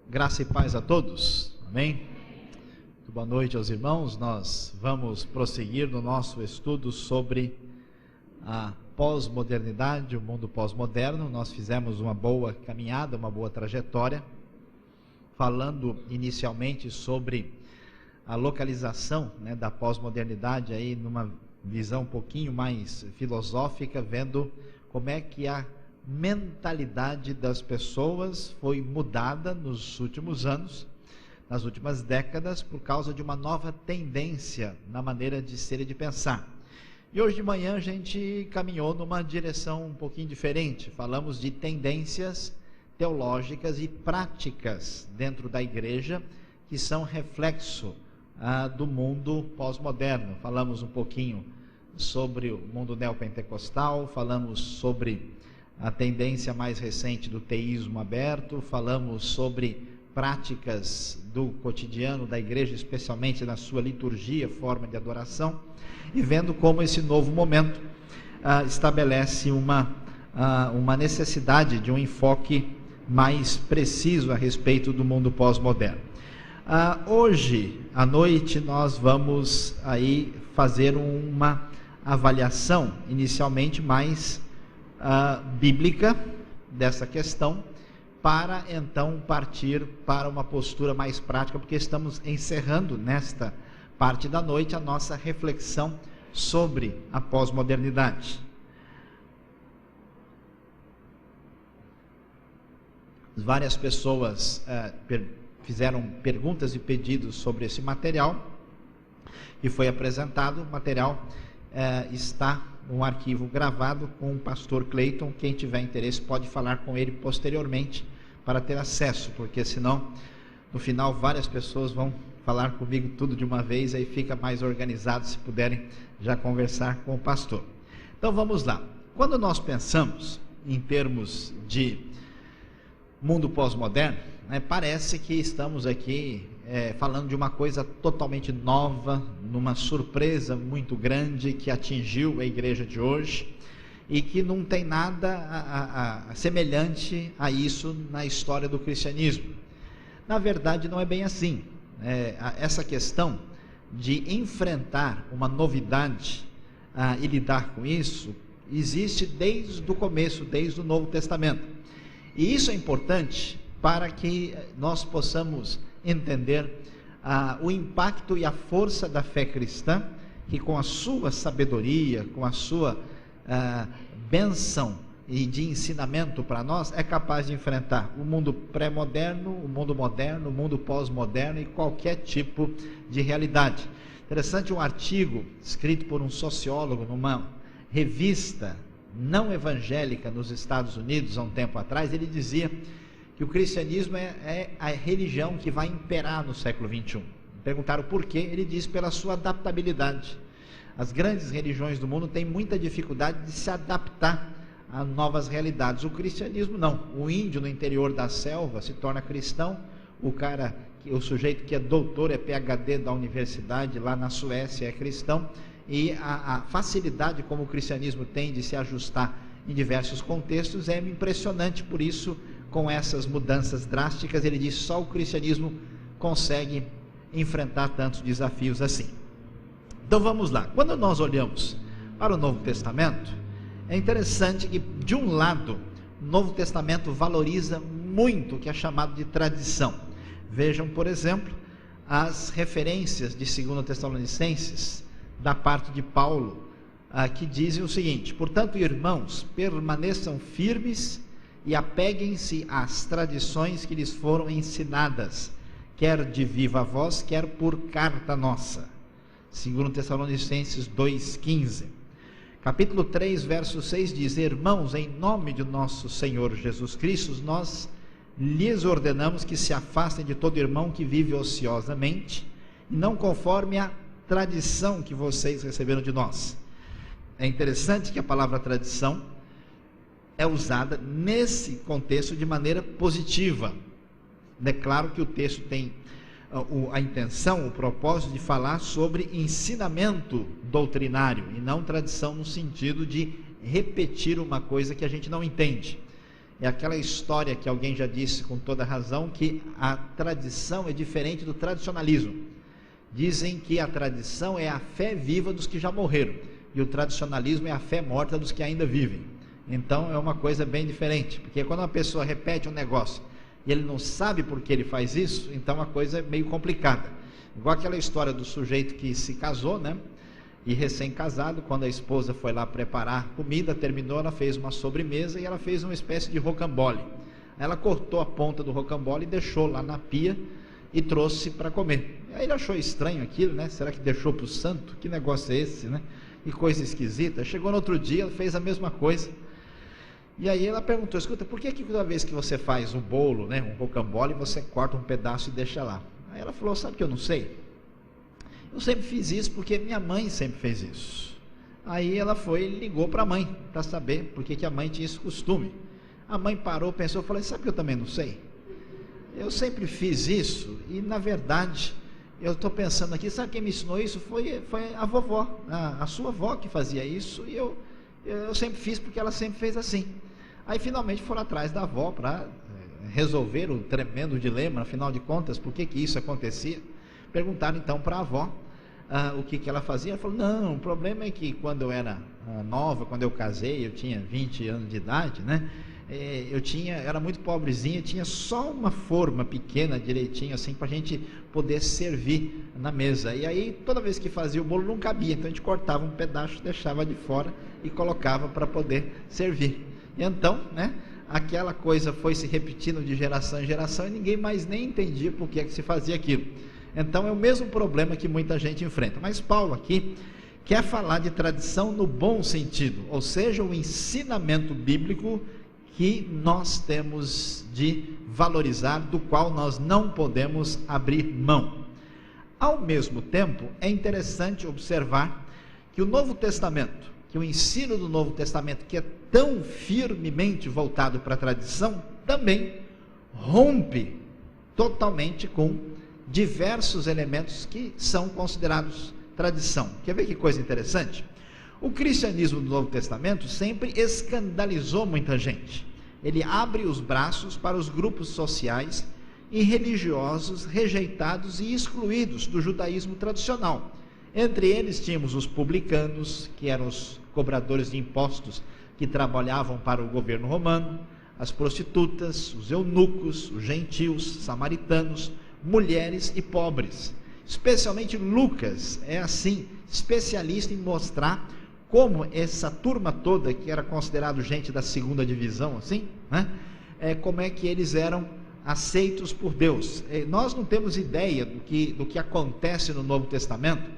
Graça e paz a todos, amém? Muito boa noite aos irmãos. Nós vamos prosseguir no nosso estudo sobre a pós-modernidade, o mundo pós-moderno. Nós fizemos uma boa caminhada, uma boa trajetória, falando inicialmente sobre a localização, da pós-modernidade, aí numa visão um pouquinho mais filosófica, vendo como é que a mentalidade das pessoas foi mudada nos últimos anos, nas últimas décadas, por causa de uma nova tendência na maneira de ser e de pensar. E hoje de manhã a gente caminhou numa direção um pouquinho diferente. Falamos de tendências teológicas e práticas dentro da igreja que são reflexo do mundo pós-moderno. Falamos um pouquinho sobre o mundo neopentecostal, falamos sobre a tendência mais recente do teísmo aberto, falamos sobre práticas do cotidiano da igreja, especialmente na sua liturgia, forma de adoração, e vendo como esse novo momento estabelece uma necessidade de um enfoque mais preciso a respeito do mundo pós-moderno. Hoje à noite nós vamos aí fazer uma avaliação inicialmente mais bíblica dessa questão, para então partir para uma postura mais prática, porque estamos encerrando nesta parte da noite a nossa reflexão sobre a pós-modernidade. Várias pessoas fizeram perguntas e pedidos sobre esse material, e foi apresentado. O material está um arquivo gravado com o pastor Cleiton. Quem tiver interesse pode falar com ele posteriormente para ter acesso, porque senão no final várias pessoas vão falar comigo tudo de uma vez, aí fica mais organizado se puderem já conversar com o pastor. Então vamos lá. Quando nós pensamos em termos de mundo pós-moderno, parece que estamos aqui falando de uma coisa totalmente nova, numa surpresa muito grande que atingiu a igreja de hoje e que não tem nada semelhante a isso na história do cristianismo. Na verdade, não é bem assim. Essa questão de enfrentar uma novidade e lidar com isso existe desde o começo, desde o Novo Testamento. E isso é importante para que nós possamos entender o impacto e a força da fé cristã, que com a sua sabedoria, com a sua bênção e de ensinamento para nós, é capaz de enfrentar o mundo pré-moderno, o mundo moderno, o mundo pós-moderno e qualquer tipo de realidade. Interessante, um artigo escrito por um sociólogo numa revista não evangélica nos Estados Unidos, há um tempo atrás. Ele dizia que o cristianismo é a religião que vai imperar no século XXI. Perguntaram por quê? Ele diz: pela sua adaptabilidade. As grandes religiões do mundo têm muita dificuldade de se adaptar a novas realidades. O cristianismo não. O índio no interior da selva se torna cristão, o sujeito que é doutor, é PhD da universidade lá na Suécia, é cristão, e a facilidade como o cristianismo tem de se ajustar em diversos contextos é impressionante. Por isso, com essas mudanças drásticas, ele diz: só o cristianismo consegue enfrentar tantos desafios assim. Então vamos lá. Quando nós olhamos para o Novo Testamento, é interessante que, de um lado, o Novo Testamento valoriza muito o que é chamado de tradição. Vejam, por exemplo, as referências de 2 Tessalonicenses, da parte de Paulo, que dizem o seguinte: portanto, irmãos, permaneçam firmes e apeguem-se às tradições que lhes foram ensinadas, quer de viva voz, quer por carta nossa. 2 Tessalonicenses 2,15. Capítulo 3, verso 6 diz: irmãos, em nome de nosso Senhor Jesus Cristo, nós lhes ordenamos que se afastem de todo irmão que vive ociosamente, e não conforme a tradição que vocês receberam de nós. É interessante que a palavra tradição é usada nesse contexto de maneira positiva. É claro que o texto tem a intenção, o propósito de falar sobre ensinamento doutrinário, e não tradição no sentido de repetir uma coisa que a gente não entende. É aquela história que alguém já disse com toda razão, que a tradição é diferente do tradicionalismo. Dizem que a tradição é a fé viva dos que já morreram, e o tradicionalismo é a fé morta dos que ainda vivem. Então é uma coisa bem diferente, porque quando uma pessoa repete um negócio e ele não sabe por que ele faz isso, então a coisa é meio complicada. Igual aquela história do sujeito que se casou, né? E recém-casado, quando a esposa foi lá preparar comida, terminou, ela fez uma sobremesa e ela fez uma espécie de rocambole. Ela cortou a ponta do rocambole e deixou lá na pia e trouxe para comer. Aí ele achou estranho aquilo, né? Será que deixou para o santo? Que negócio é esse, né? Que coisa esquisita. Chegou no outro dia, ela fez a mesma coisa. E aí ela perguntou: escuta, por que toda vez que você faz um bolo, né, um rocambole, você corta um pedaço e deixa lá? Aí ela falou: sabe que eu não sei? Eu sempre fiz isso porque minha mãe sempre fez isso. Aí ela foi e ligou para a mãe, para saber por que a mãe tinha esse costume. A mãe parou, pensou, falou: sabe que eu também não sei? Eu sempre fiz isso e, na verdade, eu estou pensando aqui, sabe quem me ensinou isso? Foi a vovó, a sua avó que fazia isso, e eu sempre fiz porque ela sempre fez assim. Aí finalmente foram atrás da avó para resolver o tremendo dilema, afinal de contas, por que isso acontecia. Perguntaram então para a avó o que ela fazia. Ela falou: não, o problema é que quando eu era nova, quando eu casei, eu tinha 20 anos de idade, né? Era muito pobrezinha, tinha só uma forma pequena, direitinho assim, para a gente poder servir na mesa. E aí toda vez que fazia o bolo não cabia, então a gente cortava um pedaço, deixava de fora e colocava para poder servir. E então, né, aquela coisa foi se repetindo de geração em geração e ninguém mais nem entendia por que se fazia aquilo. Então é o mesmo problema que muita gente enfrenta. Mas Paulo aqui quer falar de tradição no bom sentido, ou seja, o ensinamento bíblico que nós temos de valorizar, do qual nós não podemos abrir mão. Ao mesmo tempo, é interessante observar que o Novo Testamento, que o ensino do Novo Testamento, que é tão firmemente voltado para a tradição, também rompe totalmente com diversos elementos que são considerados tradição. Quer ver que coisa interessante? O cristianismo do Novo Testamento sempre escandalizou muita gente. Ele abre os braços para os grupos sociais e religiosos rejeitados e excluídos do judaísmo tradicional. Entre eles tínhamos os publicanos, que eram os cobradores de impostos que trabalhavam para o governo romano, as prostitutas, os eunucos, os gentios, samaritanos, mulheres e pobres. Especialmente Lucas é assim, especialista em mostrar como essa turma toda, que era considerado gente da segunda divisão, assim, né? Como é que eles eram aceitos por Deus. Nós não temos ideia do que acontece no Novo Testamento.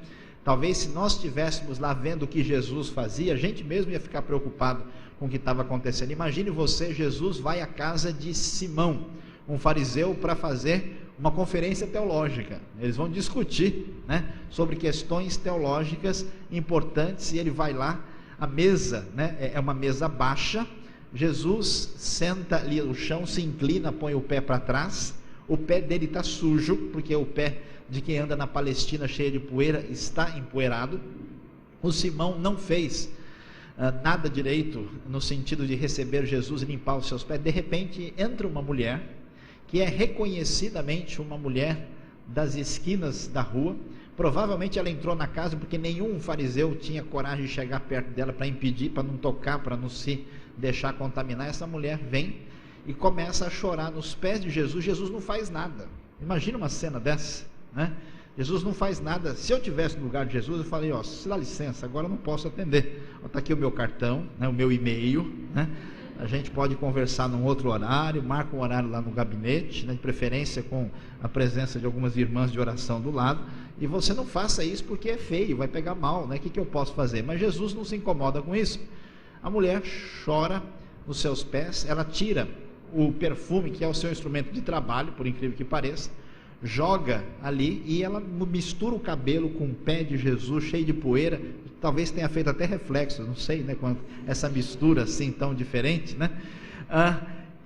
Talvez se nós estivéssemos lá vendo o que Jesus fazia, a gente mesmo ia ficar preocupado com o que estava acontecendo. Imagine você, Jesus vai à casa de Simão, um fariseu, para fazer uma conferência teológica. Eles vão discutir, né, sobre questões teológicas importantes, e ele vai lá, a mesa, né, é uma mesa baixa, Jesus senta ali no chão, se inclina, põe o pé para trás, o pé dele está sujo, porque o pé de quem anda na Palestina cheio de poeira está empoeirado. O Simão não fez nada direito no sentido de receber Jesus e limpar os seus pés. De repente entra uma mulher, que é reconhecidamente uma mulher das esquinas da rua. Provavelmente ela entrou na casa porque nenhum fariseu tinha coragem de chegar perto dela para impedir, para não tocar, para não se deixar contaminar. Essa mulher vem e começa a chorar nos pés de Jesus. Jesus não faz nada. Imagina uma cena dessa, né? Jesus não faz nada. Se eu tivesse no lugar de Jesus, eu falei: ó, se dá licença, agora eu não posso atender. Está aqui o meu cartão, né, o meu e-mail, né? A gente pode conversar num outro horário, marca um horário lá no gabinete, né, de preferência com a presença de algumas irmãs de oração do lado, e você não faça isso porque é feio, vai pegar mal, né? O que eu posso fazer? Mas Jesus não se incomoda com isso. A mulher chora nos seus pés, ela tira o perfume, que é o seu instrumento de trabalho, por incrível que pareça, joga ali, e ela mistura o cabelo com o pé de Jesus, cheio de poeira. Talvez tenha feito até reflexo, não sei, né, quando essa mistura assim tão diferente, né?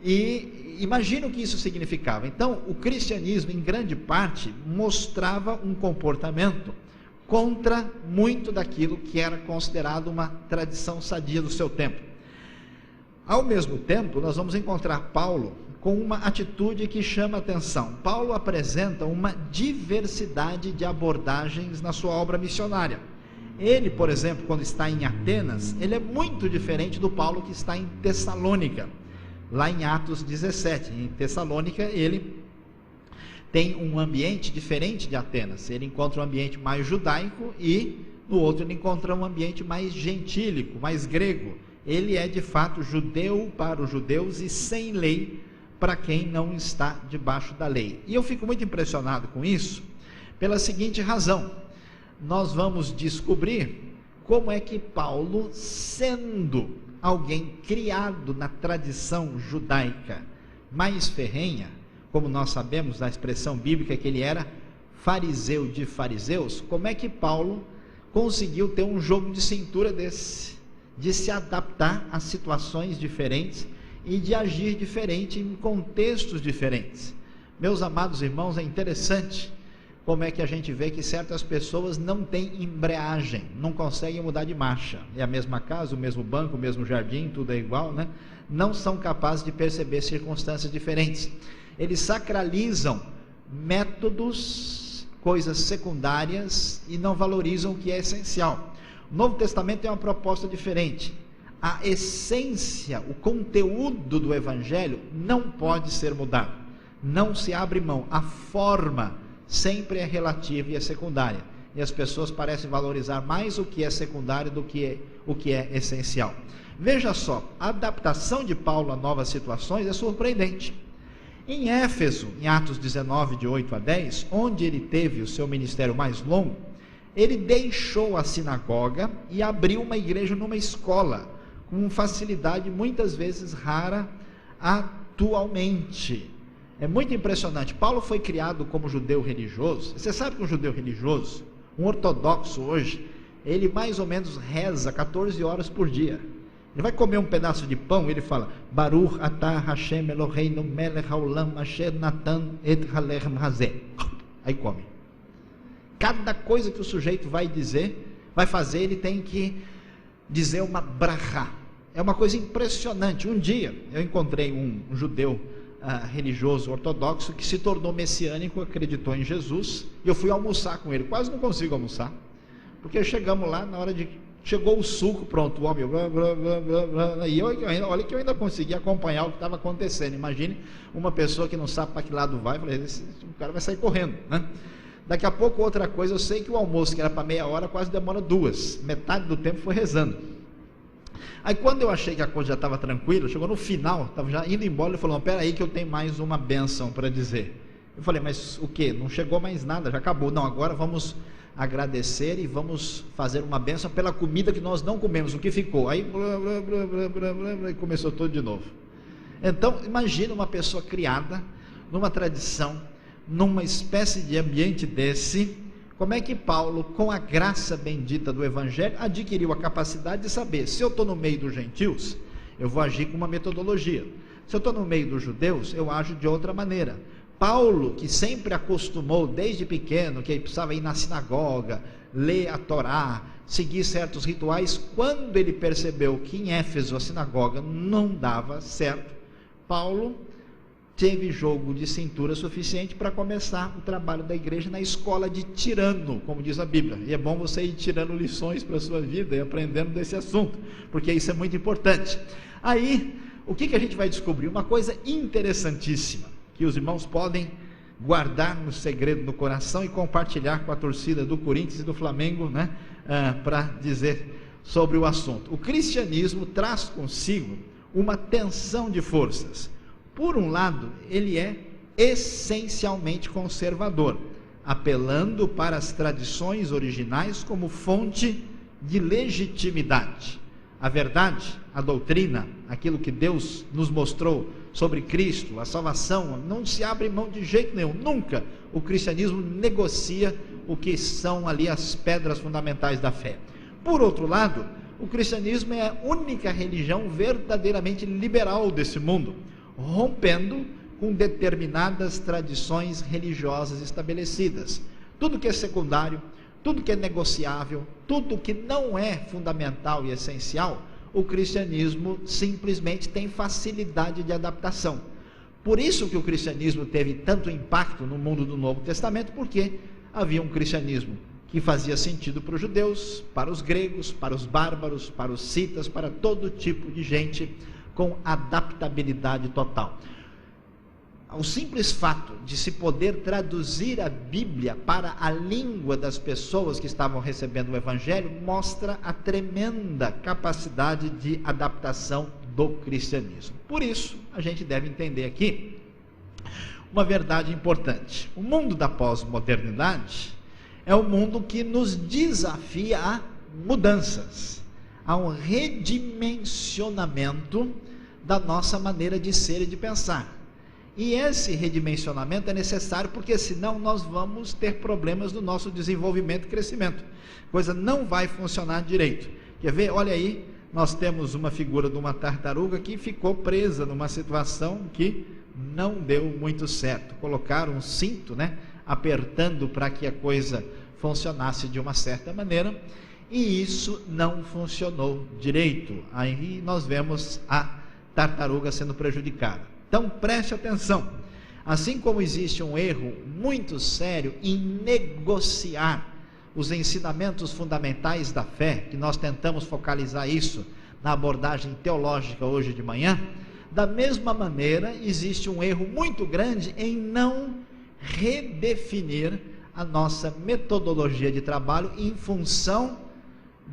E imagina o que isso significava. Então, o cristianismo, em grande parte, mostrava um comportamento contra muito daquilo que era considerado uma tradição sadia do seu tempo. Ao mesmo tempo, nós vamos encontrar Paulo com uma atitude que chama atenção. Paulo apresenta uma diversidade de abordagens na sua obra missionária. Ele, por exemplo, quando está em Atenas, ele é muito diferente do Paulo que está em Tessalônica. Lá em Atos 17, em Tessalônica, ele tem um ambiente diferente de Atenas. Ele encontra um ambiente mais judaico e no outro ele encontra um ambiente mais gentílico, mais grego. Ele é de fato judeu para os judeus e sem lei para quem não está debaixo da lei. E eu fico muito impressionado com isso pela seguinte razão: nós vamos descobrir como é que Paulo, sendo alguém criado na tradição judaica mais ferrenha, como nós sabemos da expressão bíblica que ele era fariseu de fariseus, como é que Paulo conseguiu ter um jogo de cintura desse, de se adaptar a situações diferentes e de agir diferente em contextos diferentes? Meus amados irmãos, é interessante como é que a gente vê que certas pessoas não têm embreagem, não conseguem mudar de marcha. É a mesma casa, o mesmo banco, o mesmo jardim, tudo é igual, né? Não são capazes de perceber circunstâncias diferentes. Eles sacralizam métodos, coisas secundárias e não valorizam o que é essencial. O Novo Testamento tem uma proposta diferente. A essência, o conteúdo do Evangelho não pode ser mudado. Não se abre mão. A forma sempre é relativa e é secundária. E as pessoas parecem valorizar mais o que é secundário do que o que é essencial. Veja só, a adaptação de Paulo a novas situações é surpreendente. Em Éfeso, em Atos 19, de 8 a 10, onde ele teve o seu ministério mais longo, ele deixou a sinagoga e abriu uma igreja numa escola, com facilidade muitas vezes rara atualmente. É muito impressionante. Paulo foi criado como judeu religioso. Você sabe que um judeu religioso, um ortodoxo hoje, ele mais ou menos reza 14 horas por dia. Ele vai comer um pedaço de pão, ele fala Baruch atah Hashem Eloheinu melech haolam asher natan et halechem hazeh. Aí come. Cada coisa que o sujeito vai dizer, vai fazer, ele tem que dizer uma brachá. É uma coisa impressionante. Um dia eu encontrei um judeu religioso ortodoxo que se tornou messiânico, acreditou em Jesus, e eu fui almoçar com ele. Quase não consigo almoçar, porque chegamos lá, na hora de chegou o suco, pronto, o homem blá, blá, blá, blá, blá, e olha que eu ainda consegui acompanhar o que estava acontecendo. Imagine uma pessoa que não sabe para que lado vai. Falei, o cara vai sair correndo, né? Daqui a pouco outra coisa, eu sei que o almoço que era para meia hora quase demora 2, metade do tempo foi rezando. Aí quando eu achei que a coisa já estava tranquila, chegou no final, estava já indo embora, ele falou, espera aí que eu tenho mais uma bênção para dizer. Eu falei, mas o que? Não chegou mais nada, já acabou. Não, agora vamos agradecer e vamos fazer uma bênção pela comida que nós não comemos, o que ficou. Aí blá, blá, blá, blá, blá, blá, blá, e começou tudo de novo. Então, imagina uma pessoa criada numa tradição, numa espécie de ambiente desse. Como é que Paulo, com a graça bendita do Evangelho, adquiriu a capacidade de saber, se eu estou no meio dos gentios, eu vou agir com uma metodologia. Se eu estou no meio dos judeus, eu ajo de outra maneira. Paulo, que sempre acostumou desde pequeno, que ele precisava ir na sinagoga, ler a Torá, seguir certos rituais, quando ele percebeu que em Éfeso a sinagoga não dava certo, Paulo teve jogo de cintura suficiente para começar o trabalho da igreja na escola de tirano, como diz a Bíblia. E é bom você ir tirando lições para a sua vida e aprendendo desse assunto, porque isso é muito importante. Aí, o que a gente vai descobrir? Uma coisa interessantíssima, que os irmãos podem guardar no segredo no coração e compartilhar com a torcida do Corinthians e do Flamengo, né, para dizer sobre o assunto. O cristianismo traz consigo uma tensão de forças. Por um lado, ele é essencialmente conservador, apelando para as tradições originais como fonte de legitimidade. A verdade, a doutrina, aquilo que Deus nos mostrou sobre Cristo, a salvação, não se abre mão de jeito nenhum, nunca o cristianismo negocia o que são ali as pedras fundamentais da fé. Por outro lado, o cristianismo é a única religião verdadeiramente liberal desse mundo, rompendo com determinadas tradições religiosas estabelecidas. Tudo que é secundário, tudo que é negociável, tudo que não é fundamental e essencial, o cristianismo simplesmente tem facilidade de adaptação. Por isso que o cristianismo teve tanto impacto no mundo do Novo Testamento, porque havia um cristianismo que fazia sentido para os judeus, para os gregos, para os bárbaros, para os citas, para todo tipo de gente, com adaptabilidade total. O simples fato de se poder traduzir a Bíblia para a língua das pessoas que estavam recebendo o Evangelho mostra a tremenda capacidade de adaptação do cristianismo. Por isso, a gente deve entender aqui uma verdade importante. O mundo da pós-modernidade é um mundo que nos desafia a mudanças, a um redimensionamento da nossa maneira de ser e de pensar. E esse redimensionamento é necessário porque senão nós vamos ter problemas no nosso desenvolvimento e crescimento. A coisa não vai funcionar direito. Quer ver? Olha aí, nós temos uma figura de uma tartaruga que ficou presa numa situação que não deu muito certo. Colocaram um cinto, apertando para que a coisa funcionasse de uma certa maneira, e isso não funcionou direito. Aí nós vemos a tartaruga sendo prejudicada. Então preste atenção, assim como existe um erro muito sério em negociar os ensinamentos fundamentais da fé, que nós tentamos focalizar isso na abordagem teológica hoje de manhã, da mesma maneira existe um erro muito grande em não redefinir a nossa metodologia de trabalho em função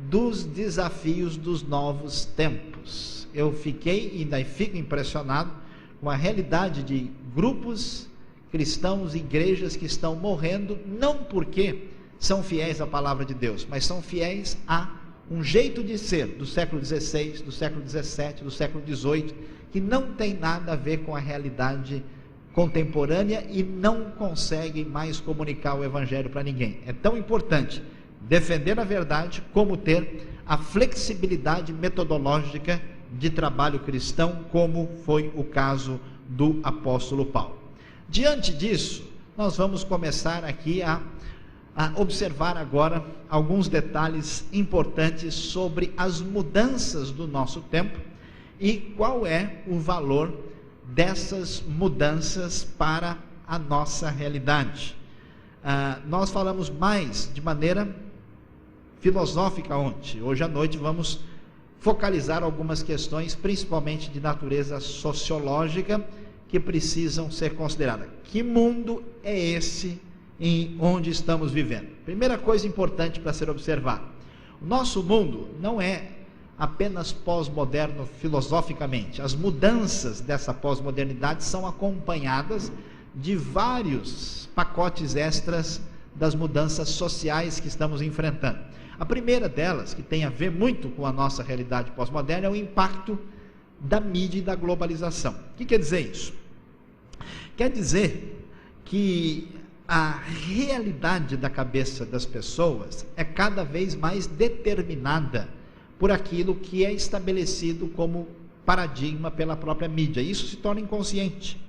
dos desafios dos novos tempos. Eu fiquei e ainda fico impressionado com a realidade de grupos cristãos, igrejas que estão morrendo, não porque são fiéis à palavra de Deus, mas são fiéis a um jeito de ser do século XVI, do século XVII, do século XVIII, que não tem nada a ver com a realidade contemporânea e não conseguem mais comunicar o Evangelho para ninguém. É tão importante defender a verdade como ter a flexibilidade metodológica de trabalho cristão, como foi o caso do apóstolo Paulo. Diante disso, nós vamos começar aqui a observar agora alguns detalhes importantes sobre as mudanças do nosso tempo e qual é o valor dessas mudanças para a nossa realidade. Nós falamos mais de maneira filosófica ontem. Hoje à noite vamos focalizar algumas questões, principalmente de natureza sociológica, que precisam ser consideradas. Que mundo é esse em onde estamos vivendo? Primeira coisa importante para ser observada: o nosso mundo não é apenas pós-moderno filosoficamente. As mudanças dessa pós-modernidade são acompanhadas de vários pacotes extras das mudanças sociais que estamos enfrentando. A primeira delas, que tem a ver muito com a nossa realidade pós-moderna, é o impacto da mídia e da globalização. O que quer dizer isso? Quer dizer que a realidade da cabeça das pessoas é cada vez mais determinada por aquilo que é estabelecido como paradigma pela própria mídia. Isso se torna inconsciente.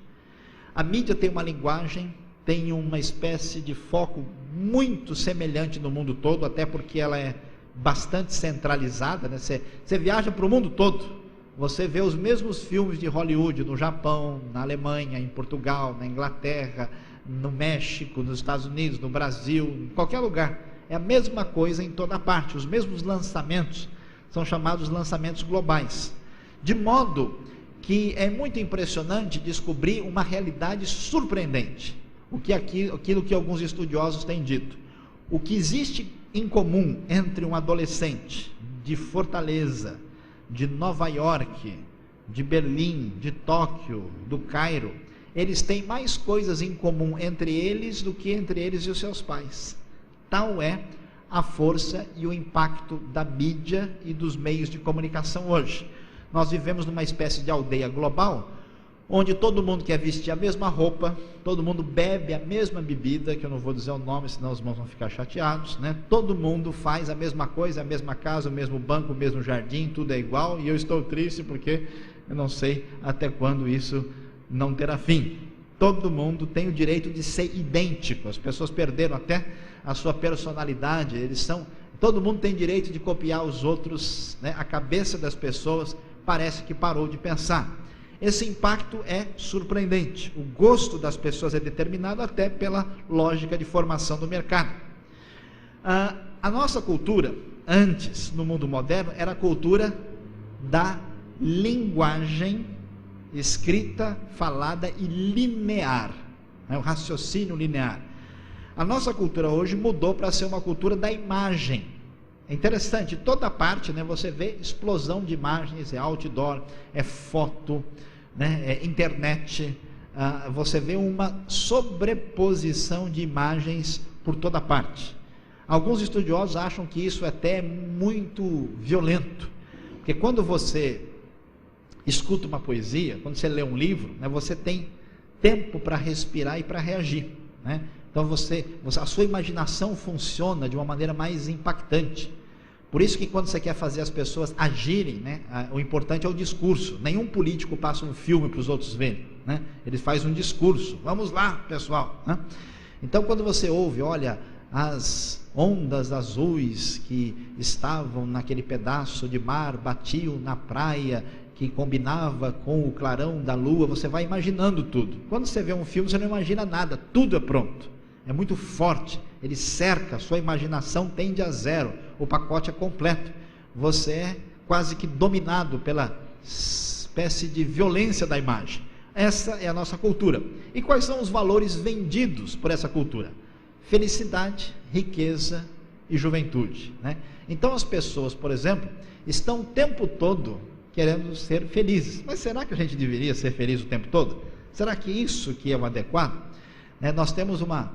A mídia tem uma linguagem, tem uma espécie de foco muito semelhante no mundo todo, até porque ela é bastante centralizada, Você viaja para o mundo todo, você vê os mesmos filmes de Hollywood no Japão, na Alemanha, em Portugal, na Inglaterra, no México, nos Estados Unidos, no Brasil, em qualquer lugar. É a mesma coisa em toda parte. Os mesmos lançamentos são chamados lançamentos globais, de modo que é muito impressionante descobrir uma realidade surpreendente. Aquilo que alguns estudiosos têm dito. O que existe em comum entre um adolescente de Fortaleza, de Nova York, de Berlim, de Tóquio, do Cairo, eles têm mais coisas em comum entre eles do que entre eles e os seus pais. Tal é a força e o impacto da mídia e dos meios de comunicação hoje. Nós vivemos numa espécie de aldeia global, onde todo mundo quer vestir a mesma roupa, todo mundo bebe a mesma bebida, que eu não vou dizer o nome, senão os irmãos vão ficar chateados, Todo mundo faz a mesma coisa, a mesma casa, o mesmo banco, o mesmo jardim, tudo é igual, e eu estou triste porque eu não sei até quando isso não terá fim. Todo mundo tem o direito de ser idêntico. As pessoas perderam até a sua personalidade. Todo mundo tem direito de copiar os outros, né? A cabeça das pessoas parece que parou de pensar. Esse impacto é surpreendente. O gosto das pessoas é determinado até pela lógica de formação do mercado. A nossa cultura, antes, no mundo moderno, era a cultura da linguagem escrita, falada e linear, né? O raciocínio linear. A nossa cultura hoje mudou para ser uma cultura da imagem. É interessante, toda parte, né, você vê explosão de imagens, é outdoor, é foto, né, é internet, você vê uma sobreposição de imagens por toda parte. Alguns estudiosos acham que isso é até muito violento, porque quando você escuta uma poesia, quando você lê um livro, né, você tem tempo para respirar e para reagir, né? Então a sua imaginação funciona de uma maneira mais impactante. Por isso que quando você quer fazer as pessoas agirem, né, o importante é o discurso. Nenhum político passa um filme para os outros verem, né? Ele faz um discurso. Vamos lá, pessoal, né? Então quando você ouve, olha, as ondas azuis que estavam naquele pedaço de mar batiam na praia que combinava com o clarão da lua, você vai imaginando tudo. Quando você vê um filme, você não imagina nada, tudo é pronto. É muito forte, ele cerca, sua imaginação tende a zero, o pacote é completo. Você é quase que dominado pela espécie de violência da imagem. Essa é a nossa cultura. E quais são os valores vendidos por essa cultura? Felicidade, riqueza e juventude, né? Então as pessoas, por exemplo, estão o tempo todo querendo ser felizes. Mas será que a gente deveria ser feliz o tempo todo? Será que isso que é o adequado? Nós temos uma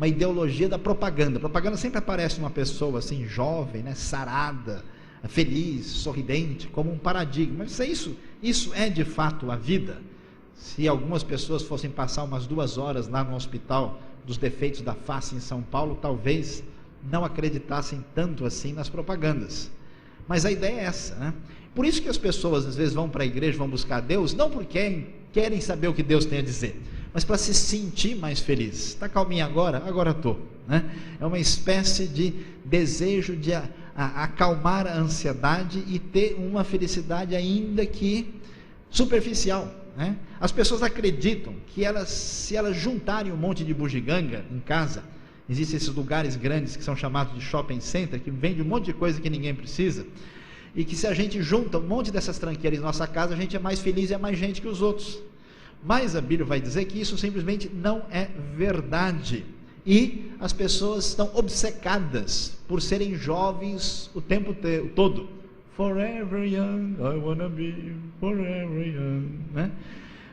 ideologia da propaganda. A propaganda sempre aparece uma pessoa assim, jovem, né, sarada, feliz, sorridente, como um paradigma. Mas isso é de fato a vida? Se algumas pessoas fossem passar umas 2 horas lá no hospital dos defeitos da face em São Paulo, talvez não acreditassem tanto assim nas propagandas. Mas a ideia é essa, né? Por isso que as pessoas às vezes vão para a igreja, vão buscar Deus, não porque querem saber o que Deus tem a dizer, mas para se sentir mais feliz. Está calminho agora? Agora estou, né? É uma espécie de desejo de acalmar a ansiedade e ter uma felicidade ainda que superficial, né? As pessoas acreditam que se elas juntarem um monte de bugiganga em casa, existem esses lugares grandes que são chamados de shopping center, que vende um monte de coisa que ninguém precisa, e que se a gente junta um monte dessas tranqueiras em nossa casa, a gente é mais feliz e é mais gente que os outros. Mas a Bíblia vai dizer que isso simplesmente não é verdade. E as pessoas estão obcecadas por serem jovens o tempo todo. Forever young, I wanna be forever young, né?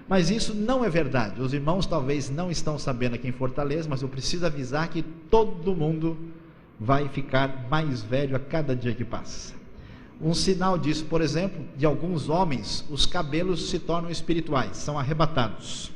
Mas isso não é verdade. Os irmãos talvez não estão sabendo aqui em Fortaleza, mas eu preciso avisar que todo mundo vai ficar mais velho a cada dia que passa. Um sinal disso, por exemplo, de alguns homens, os cabelos se tornam espirituais, são arrebatados.